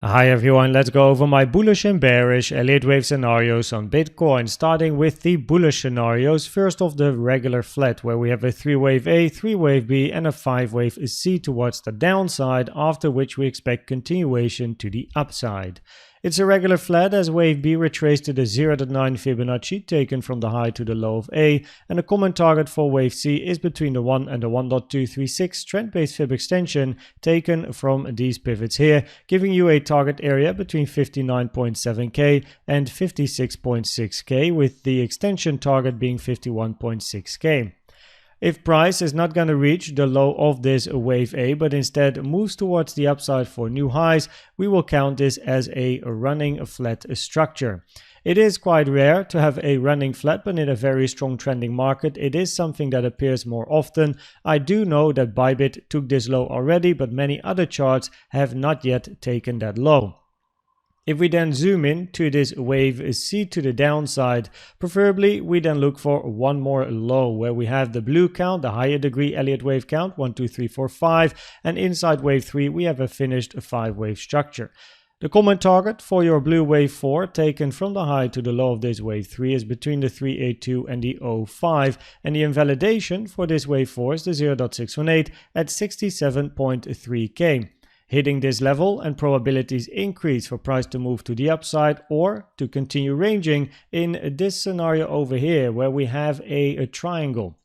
Hi everyone, let's go over my bullish and bearish Elliott Wave scenarios on Bitcoin, starting with the bullish scenarios. First off, the regular flat, where we have a 3-wave A, 3-wave B and a 5-wave C towards the downside, after which we expect continuation to the upside. It's a regular flat as wave B retraced to the 0.9 Fibonacci taken from the high to the low of A, and a common target for wave C is between the 1 and the 1.236 trend-based fib extension taken from these pivots here, giving you a target area between 59.7k and 56.6k, with the extension target being 51.6k. If price is not going to reach the low of this wave A, but instead moves towards the upside for new highs, we will count this as a running flat structure. It is quite rare to have a running flat, but in a very strong trending market, it is something that appears more often. I do know that Bybit took this low already, but many other charts have not yet taken that low. If we then zoom in to this wave C to the downside, preferably we then look for one more low where we have the blue count, the higher degree Elliott wave count, 1, 2, 3, 4, 5, and inside wave 3 we have a finished 5-wave structure. The common target for your blue wave 4 taken from the high to the low of this wave 3 is between the 382 and the 05, and the invalidation for this wave 4 is the 0.618 at 67.3k. Hitting this level and probabilities increase for price to move to the upside or to continue ranging in this scenario over here where we have a triangle.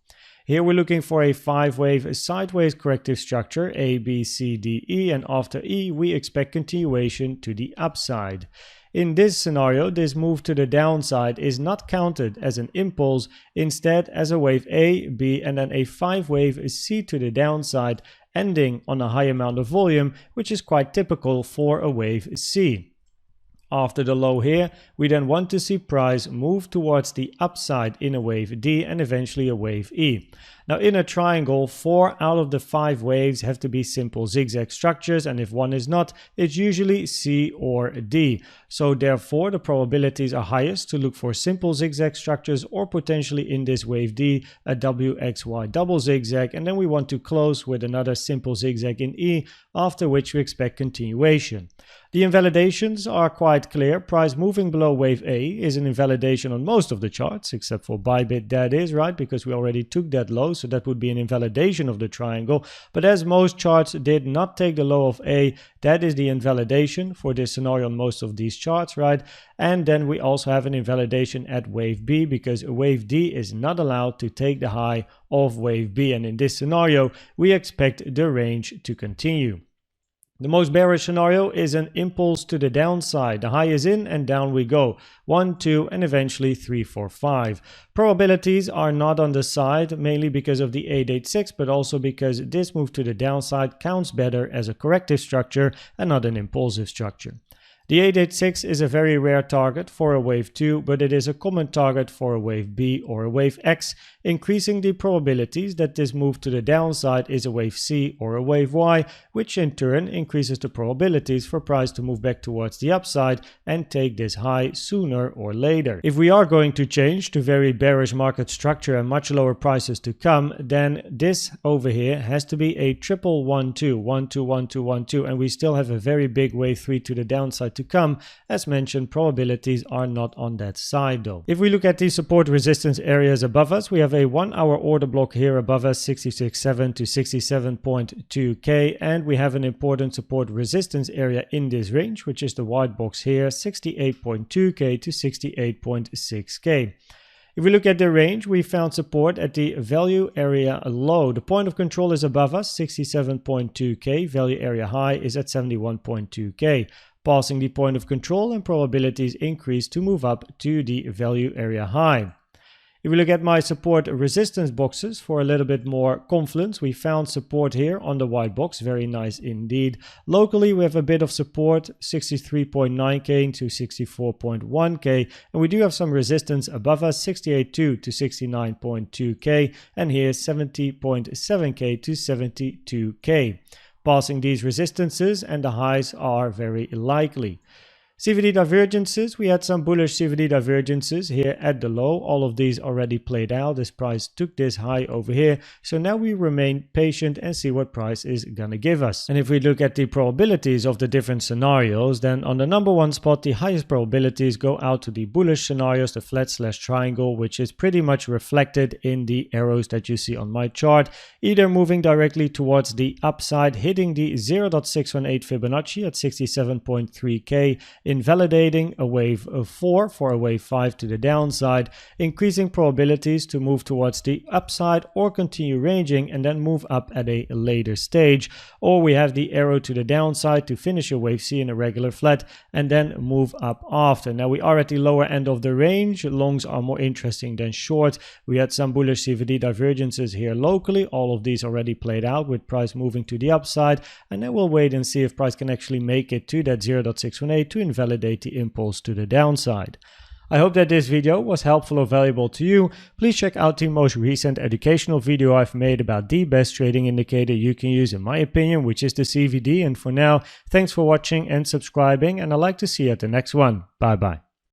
Here we're looking for a 5-wave sideways corrective structure, A, B, C, D, E, and after E we expect continuation to the upside. In this scenario, this move to the downside is not counted as an impulse, instead as a wave A, B, and then a 5-wave C to the downside, ending on a high amount of volume, which is quite typical for a wave C. After the low here, we then want to see price move towards the upside in a wave D and eventually a wave E. Now in a triangle, 4 out of the 5 waves have to be simple zigzag structures, and if one is not, it's usually C or D. So therefore the probabilities are highest to look for simple zigzag structures, or potentially in this wave D, a WXY double zigzag, and then we want to close with another simple zigzag in E, after which we expect continuation. The invalidations are quite clear. Price moving below wave A is an invalidation on most of the charts, except for Bybit, that is, right, because we already took that low, so that would be an invalidation of the triangle. But as most charts did not take the low of A, that is the invalidation for this scenario on most of these charts, right? And then we also have an invalidation at wave B, because wave D is not allowed to take the high of wave B, and in this scenario we expect the range to continue. The most bearish scenario is an impulse to the downside. The high is in and down we go. 1, 2, and eventually 3, 4, 5. Probabilities are not on the side, mainly because of the 886, but also because this move to the downside counts better as a corrective structure and not an impulsive structure. The 886 is a very rare target for a wave 2, but it is a common target for a wave B or a wave X, increasing the probabilities that this move to the downside is a wave C or a wave Y, which in turn increases the probabilities for price to move back towards the upside and take this high sooner or later. If we are going to change to very bearish market structure and much lower prices to come, then this over here has to be a triple 1, 2, 1, 2, 1, 2, 1, 2, and we still have a very big wave 3 to the downside to come. As mentioned, probabilities are not on that side though. If we look at the support resistance areas above us, we have a 1-hour order block here above us, 66.7 to 67.2k, and we have an important support resistance area in this range, which is the white box here, 68.2k to 68.6k. If we look at the range, we found support at the value area low. The point of control is above us, 67.2k. Value area high is at 71.2k. Passing the point of control and probabilities increase to move up to the value area high. If we look at my support resistance boxes for a little bit more confluence, we found support here on the white box, very nice indeed. Locally we have a bit of support, 63.9k to 64.1k, and we do have some resistance above us, 68.2 to 69.2k, and here 70.7k to 72k. Passing these resistances and the highs are very likely. CVD divergences, we had some bullish CVD divergences here at the low. All of these already played out. This price took this high over here. So now we remain patient and see what price is gonna give us. And if we look at the probabilities of the different scenarios, then on the number one spot, the highest probabilities go out to the bullish scenarios, the flat/triangle, which is pretty much reflected in the arrows that you see on my chart, either moving directly towards the upside, hitting the 0.618 Fibonacci at 67.3k, invalidating a wave of 4 for a wave 5 to the downside, increasing probabilities to move towards the upside or continue ranging and then move up at a later stage. Or we have the arrow to the downside to finish a wave C in a regular flat and then move up after. Now we are at the lower end of the range. Longs are more interesting than short. We had some bullish CVD divergences here locally. All of these already played out with price moving to the upside, and then we'll wait and see if price can actually make it to that 0.618 to invalidate the impulse to the downside. I hope that this video was helpful or valuable to you. Please check out the most recent educational video I've made about the best trading indicator you can use in my opinion, which is the CVD. And for now, thanks for watching and subscribing, and I'd like to see you at the next one. Bye bye.